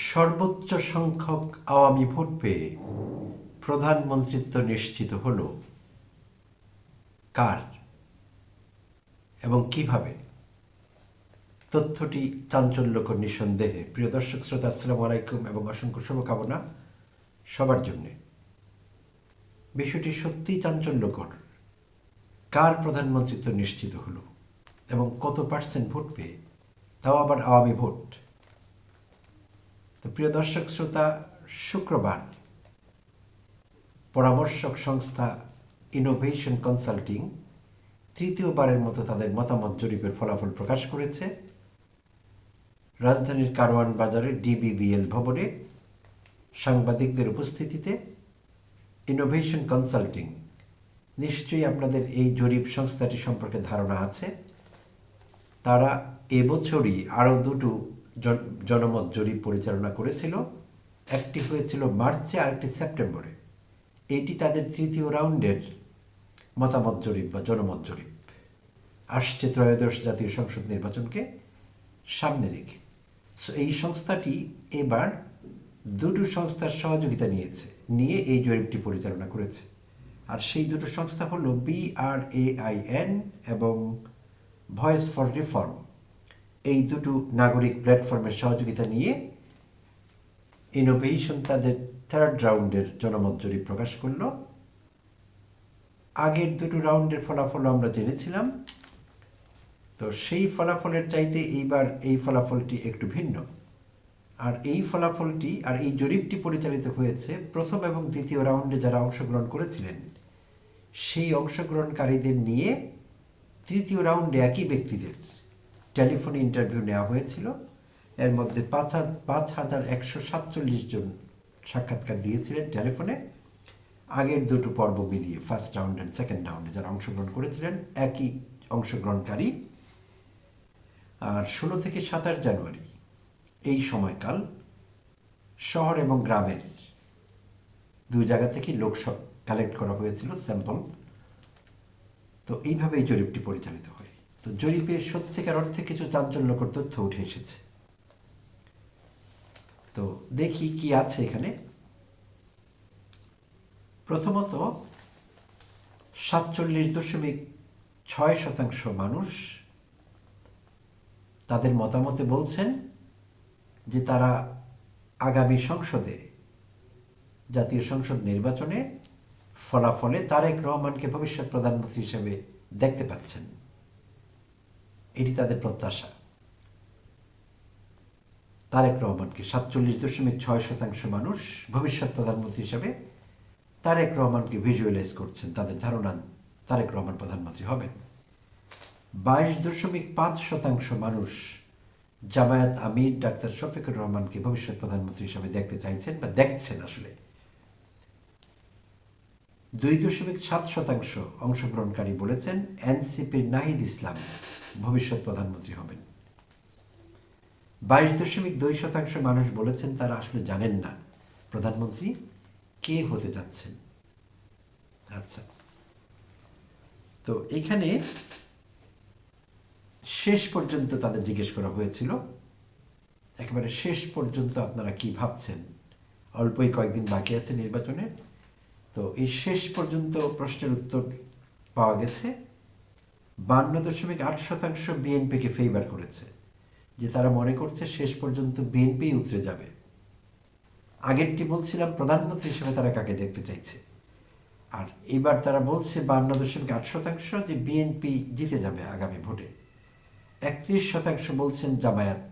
সর্বোচ্চ সংখ্যক আওয়ামী ভোট পেয়ে প্রধানমন্ত্রিত্ব নিশ্চিত হল কার এবং কিভাবে? তথ্যটি চাঞ্চল্যকর নিঃসন্দেহে। প্রিয় দর্শক শ্রোতা, আসসালামু আলাইকুম এবং অসংখ্য শুভকামনা সবার জন্যে। বিষয়টি সত্যিই চাঞ্চল্যকর। কার প্রধানমন্ত্রিত্ব নিশ্চিত হলো এবং কত পার্সেন্ট ভোট পেয়ে, তাও আবার আওয়ামী ভোট। তো প্রিয় দর্শক শ্রোতা, শুক্রবার পরামর্শক সংস্থা ইনোভেশন কনসাল্টিং তৃতীয়বারের মতো তাদের মতামত জরিপের ফলাফল প্রকাশ করেছে। রাজধানীর কারওয়ান বাজারের ডিবিবিএল ভবনে সাংবাদিকদের উপস্থিতিতে ইনোভেশন কনসাল্টিং, নিশ্চয়ই আপনাদের এই জরিপ সংস্থাটি সম্পর্কে ধারণা আছে। তারা এবছরই আরও দুটো জনমত জরিপ পরিচালনা করেছিল। একটি হয়েছিল মার্চে, আরেকটি সেপ্টেম্বরে। এটি তাদের তৃতীয় রাউন্ডের মতামত জরিপ বা জনমত জরিপ, আসছে ত্রয়োদশ জাতীয় সংসদ নির্বাচনকে সামনে রেখে। সো এই সংস্থাটি এবার দুটো সংস্থার সহযোগিতা নিয়ে এই জরিপটি পরিচালনা করেছে। আর সেই দুটো সংস্থা হলো BRAIN এবং ভয়েস ফর রিফর্ম। এই দুটো নাগরিক প্ল্যাটফর্মের সহযোগিতা নিয়ে ইনোভেশন তাদের থার্ড রাউন্ডের জনমত জরিপ প্রকাশ করল। আগের দুটো রাউন্ডের ফলাফল আমরা জেনেছিলাম, তো সেই ফলাফলের চাইতে এইবার এই ফলাফলটি একটু ভিন্ন। আর এই ফলাফলটি আর এই জরিপটি পরিচালিত হয়েছে প্রথম এবং দ্বিতীয় রাউন্ডে যারা অংশগ্রহণ করেছিলেন সেই অংশগ্রহণকারীদের নিয়ে তৃতীয় রাউন্ডে একই ব্যক্তিদের টেলিফোনে ইন্টারভিউ নেওয়া হয়েছিল। এর মধ্যে 5,147 জন সাক্ষাৎকার দিয়েছিলেন টেলিফোনে। আগের দুটো পর্ব মিলিয়ে ফার্স্ট রাউন্ড অ্যান্ড সেকেন্ড রাউন্ডে যারা অংশগ্রহণ করেছিলেন একই অংশগ্রহণকারী। আর 16 থেকে 27 জানুয়ারি এই সময়কাল শহর এবং গ্রামের দুই জায়গা থেকে লোক কালেক্ট করা হয়েছিল স্যাম্পল। তো এইভাবে এই জরিপটি পরিচালিত হয়। তো জরিপে সত্যিকার অর্থে কিছু চাঞ্চল্যকর তথ্য উঠে এসেছে। তো দেখি কি আছে এখানে। প্রথমত, 47.6% মানুষ তাদের মতামতে বলছেন যে তারা আগামী সংসদে, জাতীয় সংসদ নির্বাচনে ফলাফলে তারেক রহমানকে ভবিষ্যৎ প্রধানমন্ত্রী হিসেবে দেখতে পাচ্ছেন। এটি তাদের প্রত্যাশা। তারেক রহমানকে 47.6% মানুষ ভবিষ্যৎ প্রধানমন্ত্রী হিসেবে তারেক রহমানকে ভিজুয়ালাইজ করছেন। তাদের ধারণা তারেক রহমান প্রধানমন্ত্রী হবেন। 22.5% মানুষ জামায়াত আমির ডাক্তার শফিকুর রহমানকে ভবিষ্যৎ প্রধানমন্ত্রী হিসেবে দেখতে চাইছেন বা দেখছেন। আসলে 2.7% অংশগ্রহণকারী বলেছেন এনসিপির নাহিদ ইসলাম ভবিষ্যৎ প্রধানমন্ত্রী হবেন। 22.2% মানুষ বলেছেন তারা আসলে জানেন না প্রধানমন্ত্রী কে হতে যাচ্ছেন। আচ্ছা, তো এখানে শেষ পর্যন্ত তাদের জিজ্ঞেস করা হয়েছিল, একেবারে শেষ পর্যন্ত আপনারা কি ভাবছেন, অল্পই কয়েকদিন বাকি আছে নির্বাচনের। তো এই শেষ পর্যন্ত প্রশ্নের উত্তর পাওয়া গেছে। 52.8% বিএনপিকে ফেভার করেছে, যে তারা মনে করছে শেষ পর্যন্ত বিএনপি উতরে যাবে। আগেরটি বলছিলাম প্রধানমন্ত্রী হিসেবে তারা কাকে দেখতে চাইছে, আর এবার তারা বলছে 52.8% যে বিএনপি জিতে যাবে আগামী ভোটে। 31% বলছেন জামায়াত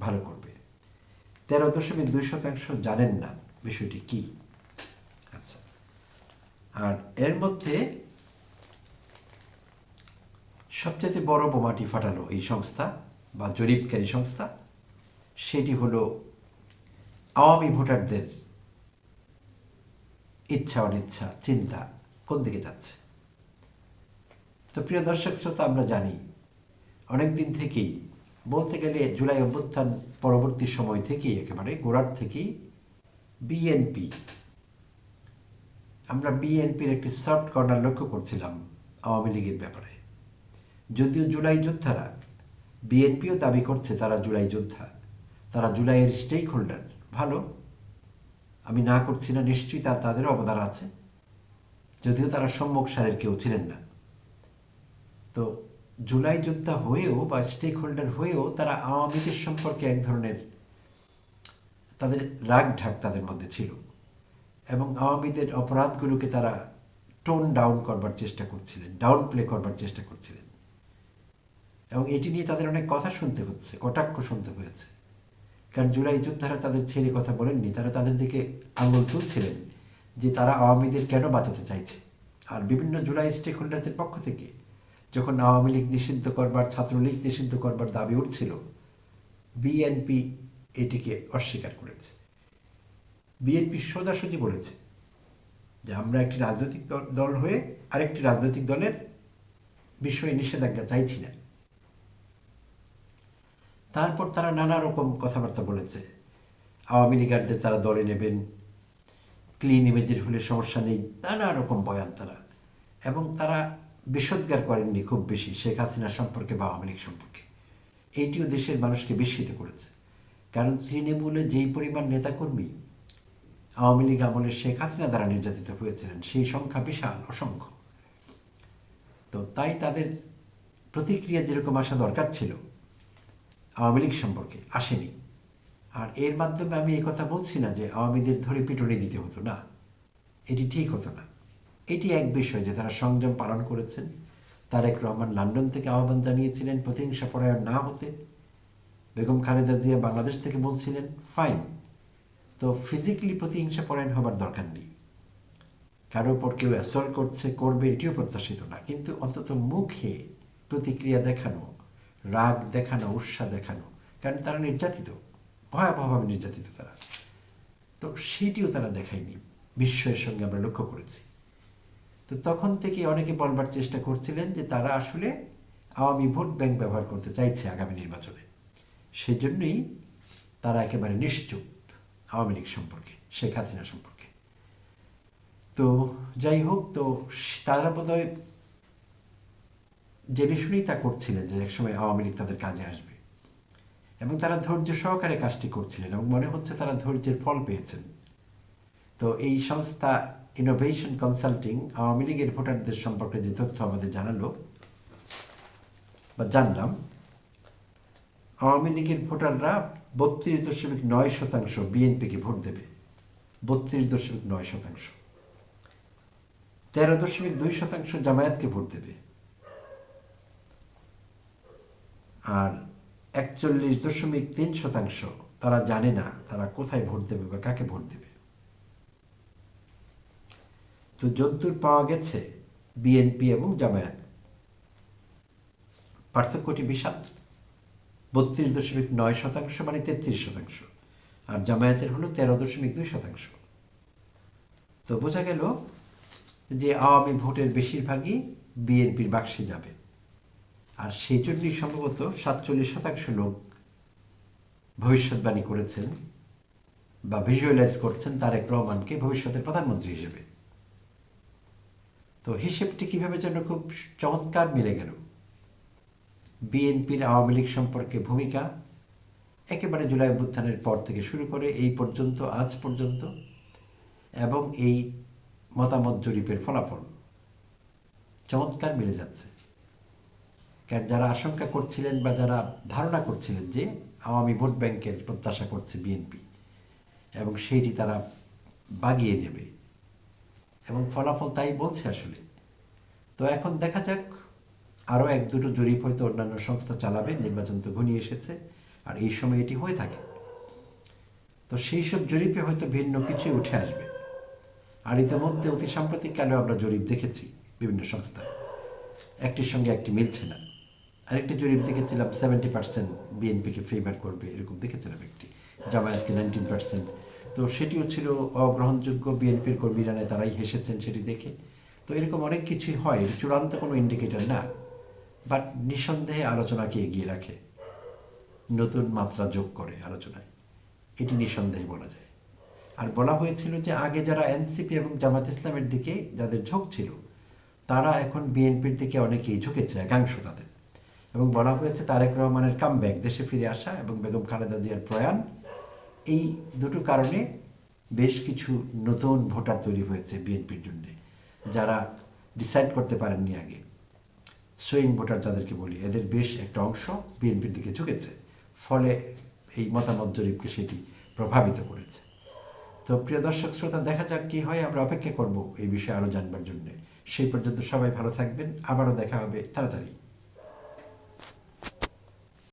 ভালো করবে। 13.2% জানেন না বিষয়টি কি। আচ্ছা, আর এর মধ্যে সবচেয়ে বড় বোমাটি ফাটালো এই সংস্থা বা জরিপকারী সংস্থা। সেটি হলো আওয়ামী ভোটারদের ইচ্ছা অনিচ্ছা, চিন্তা কোন দিকে যাচ্ছে। তো প্রিয় দর্শক শ্রোতা, আমরা জানি অনেকদিন থেকেই, বলতে গেলে জুলাই অভ্যুত্থান পরবর্তী সময় থেকেই, একেবারে গোড়ার থেকেই আমরা বিএনপির একটি সফট কর্নার লক্ষ্য করছিলাম আওয়ামী লীগের ব্যাপারে। যদিও জুলাই যোদ্ধারা, বিএনপিও দাবি করছে তারা জুলাই যোদ্ধা, তারা জুলাইয়ের স্টেক হোল্ডার, ভালো, আমি না করছি না, নিশ্চয়ই তাদেরও অবদান আছে, যদিও তারা সম্মুখ সারির কেউ ছিলেন না। তো জুলাই যোদ্ধা হয়েও বা স্টেক হোল্ডার হয়েও তারা আওয়ামী লীগের সম্পর্কে এক ধরনের তাদের রাগ ঢাক তাদের মধ্যে ছিল, এবং আওয়ামীদের অপরাধগুলোকে তারা টোন ডাউন করবার চেষ্টা করছিলেন, ডাউন প্লে করবার চেষ্টা করছিলেন, এবং এটি নিয়ে তাদের অনেক কথা শুনতে হচ্ছে, কটাক্ষ শুনতে হয়েছে। কারণ জুলাই যোদ্ধারা তাদের ছেড়ে কথা বলেননি, তারা তাদের দিকে আঙুল তুলছিলেন যে তারা আওয়ামীদের কেন বাঁচাতে চাইছে। আর বিভিন্ন জুলাই স্টেক হোল্ডারদের পক্ষ থেকে যখন আওয়ামী লীগ নিষিদ্ধ করবার, ছাত্রলীগ নিষিদ্ধ করবার দাবি উঠছিল, বিএনপি এটিকে অস্বীকার করেছে। বিএনপি সোজাসুজি বলেছে যে আমরা একটি রাজনৈতিক দল হয়ে আরেকটি রাজনৈতিক দলের বিষয়ে নিষেধাজ্ঞা চাইছি না। তারপর তারা নানা রকম কথাবার্তা বলেছে, আওয়ামী লীগারদের তারা দলে নেবেন, ক্লিন ইমেজের হলে সমস্যা নেই, নানা রকম বয়ান তারা। এবং তারা বিষোদ্গার করেননি খুব বেশি শেখ হাসিনা সম্পর্কে বা আওয়ামী লীগ সম্পর্কে। এইটিও দেশের মানুষকে বিস্মিত করেছে, কারণ তৃণমূলে যেই পরিমাণ নেতাকর্মী আওয়ামী লীগ আমলে শেখ হাসিনা দ্বারা নির্যাতিত হয়েছিলেন, সেই সংখ্যা বিশাল, অসংখ্য। তো তাই তাদের প্রতিক্রিয়া যেরকম আসা দরকার ছিল আওয়ামী লীগ সম্পর্কে, আসেনি। আর এর মাধ্যমে আমি এই কথা বলছি না যে আওয়ামীদের ধরে পিটুনি দিতে হতো, না, এটি ঠিক হতো না। এটি এক বিষয় যে তারা সংযম পালন করেছেন। তারেক রহমান লন্ডন থেকে আহ্বান জানিয়েছিলেন প্রতিহিংসা পরায়ণ না হতে, বেগম খালেদা জিয়া বাংলাদেশ থেকে বলছিলেন ফাইন। তো ফিজিক্যালি প্রতিহিংসা পরায়ণ হবার দরকার নেই, কারো ওপর কেউ অ্যাসল্ট করবে এটিও প্রত্যাশিত না, কিন্তু অন্তত মুখে প্রতিক্রিয়া দেখানো, রাগ দেখানো, উৎসাহ দেখানো, কারণ তারা নির্যাতিত, ভয়াবহভাবে নির্যাতিত তারা। তো সেটিও তারা দেখায়নি, বিস্ময়ের সঙ্গে আমরা লক্ষ্য করেছি। তো তখন থেকে অনেকে বলবার চেষ্টা করছিলেন যে তারা আসলে আওয়ামী ভোট ব্যাংক ব্যবহার করতে চাইছে আগামী নির্বাচনে, সেজন্যই তারা একেবারে নিশ্চুপ আওয়ামী লীগ সম্পর্কে, শেখ হাসিনা সম্পর্কে। তো যাই হোক, তো তারা বোধহয় জেনে শুনেই তা করছিলেন যে একসময় আওয়ামী লীগ তাদের কাজে আসবে, এবং তারা ধৈর্য সহকারে কাজটি করছিলেন, এবং মনে হচ্ছে তারা ধৈর্যের ফল পেয়েছেন। তো এই সংস্থা ইনোভেশন কনসাল্টিং আওয়ামী লীগের ভোটারদের সম্পর্কে যে তথ্য আমাদের জানালো বা জানলাম, আওয়ামী লীগের ভোটাররা 32.9% বিএনপিকে ভোট দেবে, 32.9%। 13.2% জামায়াতকে ভোট দেবে, আর 41.3% তারা জানে না তারা কোথায় ভোট দেবে বা কাকে ভোট দেবে। তো যদ্দূর পাওয়া গেছে বিএনপি এবং জামায়াত পার্থক্যটি বিশাল, 32.9% মানে 33%, আর জামায়াতের হলো 13.2%। তো বোঝা গেল যে আওয়ামী ভোটের বেশিরভাগই বিএনপির বাক্সে যাবে, আর সেই জন্যই সম্ভবত 47% লোক ভবিষ্যৎবাণী করেছেন বা ভিজুয়ালাইজ করছেন তারেক রহমানকে ভবিষ্যতের প্রধানমন্ত্রী হিসেবে। তো হিসেবটি কীভাবে যেন খুব চমৎকার মিলে গেল। বিএনপির আওয়ামী লীগ সম্পর্কে ভূমিকা একেবারে জুলাই অভ্যুত্থানের পর থেকে শুরু করে এই পর্যন্ত, আজ পর্যন্ত, এবং এই মতামত জরিপের ফলাফল চমৎকার মিলে যাচ্ছে। কারণ যারা আশঙ্কা করছিলেন বা যারা ধারণা করছিলেন যে আওয়ামী ভোট ব্যাংকের প্রত্যাশা করছে বিএনপি এবং সেইটি তারা বাগিয়ে নেবে, এবং ফলাফল তাই বলছে আসলে। তো এখন দেখা যাক, আরও এক দুটো জরিপ হয়তো অন্যান্য সংস্থা চালাবে, নির্বাচন তো ঘনিয়ে এসেছে, আর এই সময় এটি হয়ে থাকে। তো সেই সব জরিপে হয়তো ভিন্ন কিছুই উঠে আসবে। আর ইতিমধ্যে অতি সাম্প্রতিককালেও আমরা জরিপ দেখেছি বিভিন্ন সংস্থায়, একটির সঙ্গে একটি মিলছে না। আরেকটি জরিপ দেখেছিলাম 70% বিএনপিকে ফেভার করবে, এরকম দেখেছিলাম একটি, জামায়াতকে 19%। তো সেটিও ছিল অগ্রহণযোগ্য, বিএনপির কর্মীরা তারাই হেসেছেন সেটি দেখে। তো এরকম অনেক কিছুই হয়, এটি চূড়ান্ত কোনো ইন্ডিকেটর না, বাট নিঃসন্দেহে আলোচনাকে এগিয়ে রাখে, নতুন মাত্রা যোগ করে আলোচনায়, এটি নিঃসন্দেহে বলা যায়। আর বলা হয়েছিল যে আগে যারা এনসিপি এবং জামাত ইসলামের দিকে যাদের ঝোঁক ছিল, তারা এখন বিএনপির দিকে অনেকেই ঝুঁকেছে, একাংশ তাদের। এবং বলা হয়েছে তারেক রহমানের কামব্যাক, দেশে ফিরে আসা, এবং বেগম খালেদা জিয়ার প্রয়াণ, এই দুটো কারণে বেশ কিছু নতুন ভোটার তৈরি হয়েছে বিএনপির জন্যে, যারা ডিসাইড করতে পারেননি আগে। সুইং ভোটার যাদেরকে বলি, এদের বেশ একটা অংশ বিএনপির দিকে ঝুঁকেছে, ফলে এই মতামত জরিপকে সেটি প্রভাবিত করেছে। তো প্রিয় দর্শক শ্রোতা, দেখা যাক কী হয়, আমরা অপেক্ষা করব এই বিষয়ে আরও জানবার জন্যে। সেই পর্যন্ত সবাই ভালো থাকবেন, আবারও দেখা হবে তাড়াতাড়ি।